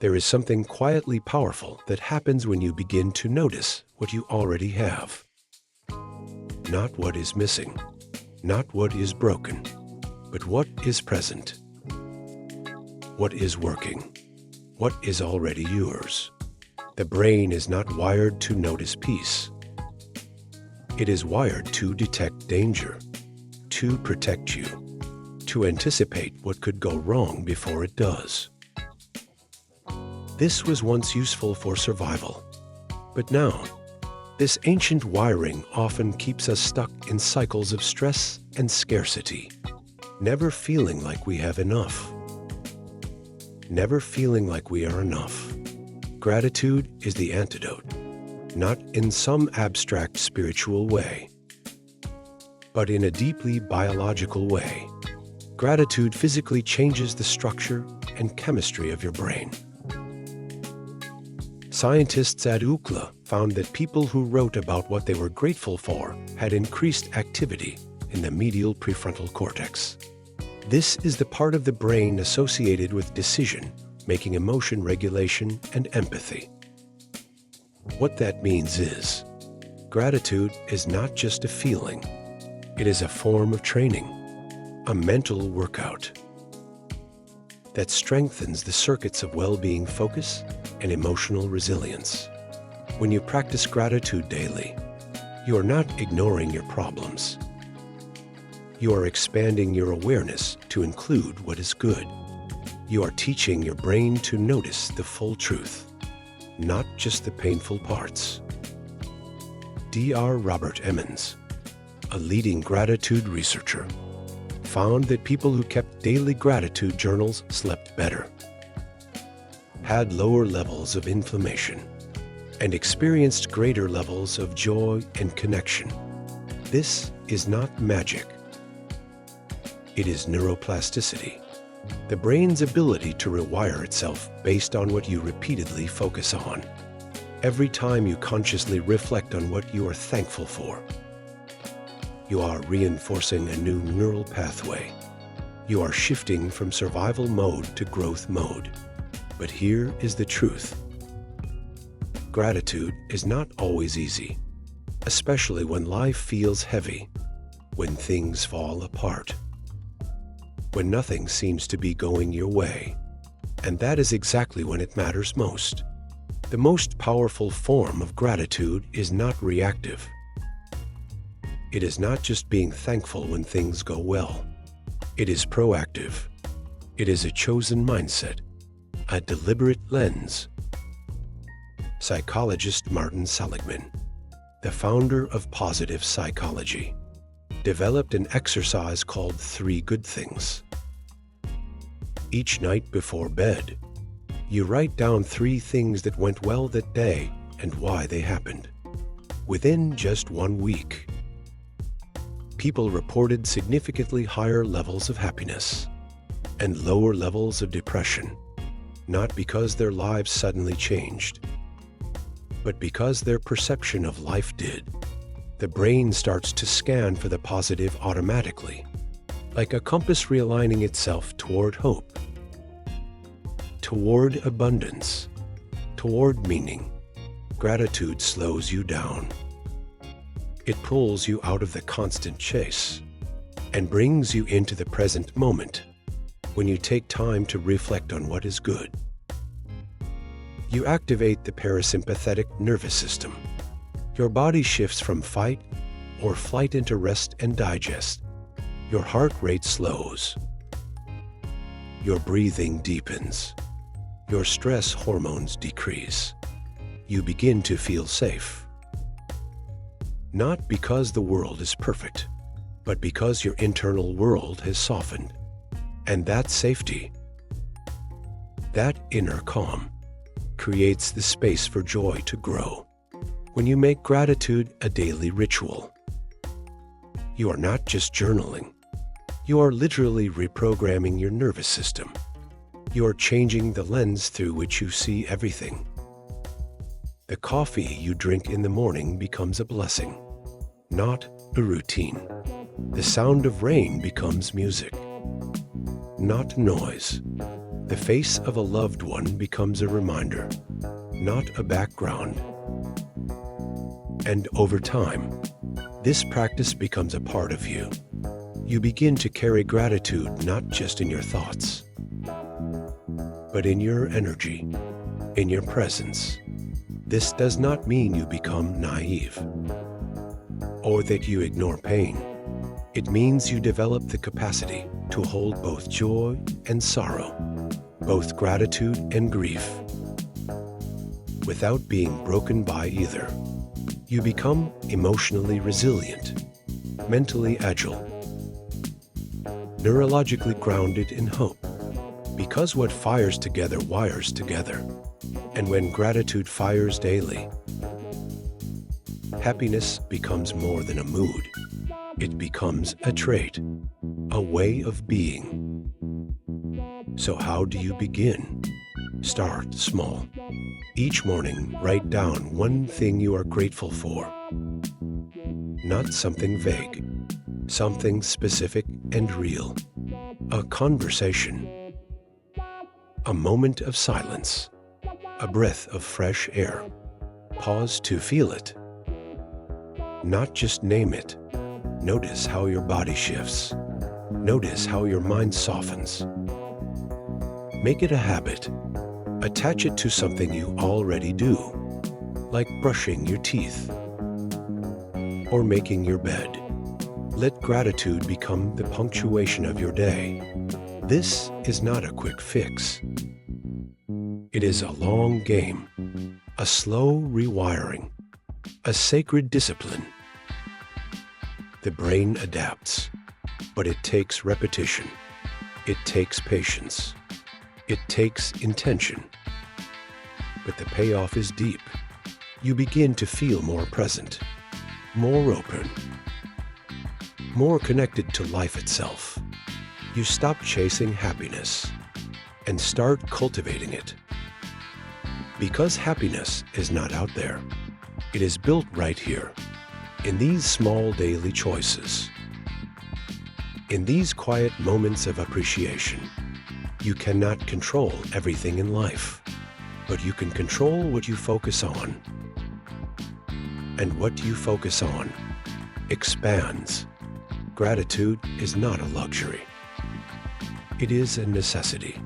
There is something quietly powerful that happens when you begin to notice what you already have. Not what is missing, not what is broken, but what is present. What is working, what is already yours. The brain is not wired to notice peace. It is wired to detect danger, to protect you, to anticipate what could go wrong before it does. This was once useful for survival, but now, this ancient wiring often keeps us stuck in cycles of stress and scarcity, never feeling like we have enough. Never feeling like we are enough. Gratitude is the antidote, not in some abstract spiritual way, but in a deeply biological way. Gratitude physically changes the structure and chemistry of your brain. Scientists at UCLA found that people who wrote about what they were grateful for had increased activity in the medial prefrontal cortex. This is the part of the brain associated with decision, making, emotion regulation, and empathy. What that means is, gratitude is not just a feeling. It is a form of training, a mental workout that strengthens the circuits of well-being focus and emotional resilience. When you practice gratitude daily, you are not ignoring your problems. You are expanding your awareness to include what is good. You are teaching your brain to notice the full truth, not just the painful parts. Dr. Robert Emmons, a leading gratitude researcher, found that people who kept daily gratitude journals slept better, had lower levels of inflammation, and experienced greater levels of joy and connection. This is not magic. It is neuroplasticity, the brain's ability to rewire itself based on what you repeatedly focus on. Every time you consciously reflect on what you are thankful for, you are reinforcing a new neural pathway. You are shifting from survival mode to growth mode. But here is the truth. Gratitude is not always easy, especially when life feels heavy, when things fall apart, when nothing seems to be going your way. And that is exactly when it matters most. The most powerful form of gratitude is not reactive. It is not just being thankful when things go well. It is proactive. It is a chosen mindset, a deliberate lens. Psychologist Martin Seligman, the founder of positive psychology, developed an exercise called 3 Good Things. Each night before bed, you write down 3 things that went well that day and why they happened. Within just 1 week, people reported significantly higher levels of happiness and lower levels of depression, not because their lives suddenly changed, but because their perception of life did. The brain starts to scan for the positive automatically, like a compass realigning itself toward hope, toward abundance, toward meaning. Gratitude slows you down. It pulls you out of the constant chase and brings you into the present moment when you take time to reflect on what is good. You activate the parasympathetic nervous system. Your body shifts from fight or flight into rest and digest. Your heart rate slows. Your breathing deepens. Your stress hormones decrease. You begin to feel safe. Not because the world is perfect, but because your internal world has softened. And that safety, that inner calm, creates the space for joy to grow. When you make gratitude a daily ritual, you are not just journaling. You are literally reprogramming your nervous system. You are changing the lens through which you see everything. The coffee you drink in the morning becomes a blessing, not a routine. The sound of rain becomes music, not noise. The face of a loved one becomes a reminder, not a background. And over time, this practice becomes a part of you. You begin to carry gratitude not just in your thoughts, but in your energy, in your presence. This does not mean you become naive or that you ignore pain. It means you develop the capacity to hold both joy and sorrow, both gratitude and grief, without being broken by either. You become emotionally resilient, mentally agile, neurologically grounded in hope, because what fires together wires together. And when gratitude fires daily, happiness becomes more than a mood. It becomes a trait, a way of being. So how do you begin? Start small. Each morning, write down one thing you are grateful for. Not something vague, something specific and real. A conversation, a moment of silence, a breath of fresh air. Pause to feel it. Not just name it. Notice how your body shifts. Notice how your mind softens. Make it a habit. Attach it to something you already do, like brushing your teeth or making your bed. Let gratitude become the punctuation of your day. This is not a quick fix. It is a long game, a slow rewiring, a sacred discipline. The brain adapts, but it takes repetition. It takes patience. It takes intention. But the payoff is deep. You begin to feel more present, more open, more connected to life itself. You stop chasing happiness and start cultivating it. Because happiness is not out there. It is built right here, in these small daily choices. In these quiet moments of appreciation. You cannot control everything in life, but you can control what you focus on. And what you focus on expands. Gratitude is not a luxury. It is a necessity,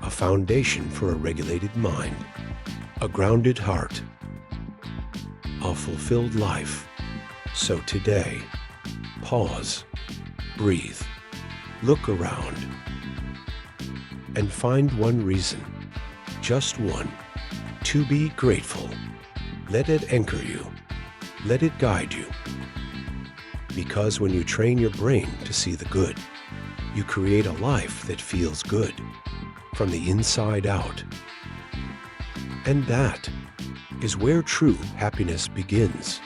a foundation for a regulated mind, a grounded heart, a fulfilled life. So today, pause, breathe, look around, and find one reason, just one, to be grateful. Let it anchor you. Let it guide you. Because when you train your brain to see the good, you create a life that feels good from the inside out. And that is where true happiness begins.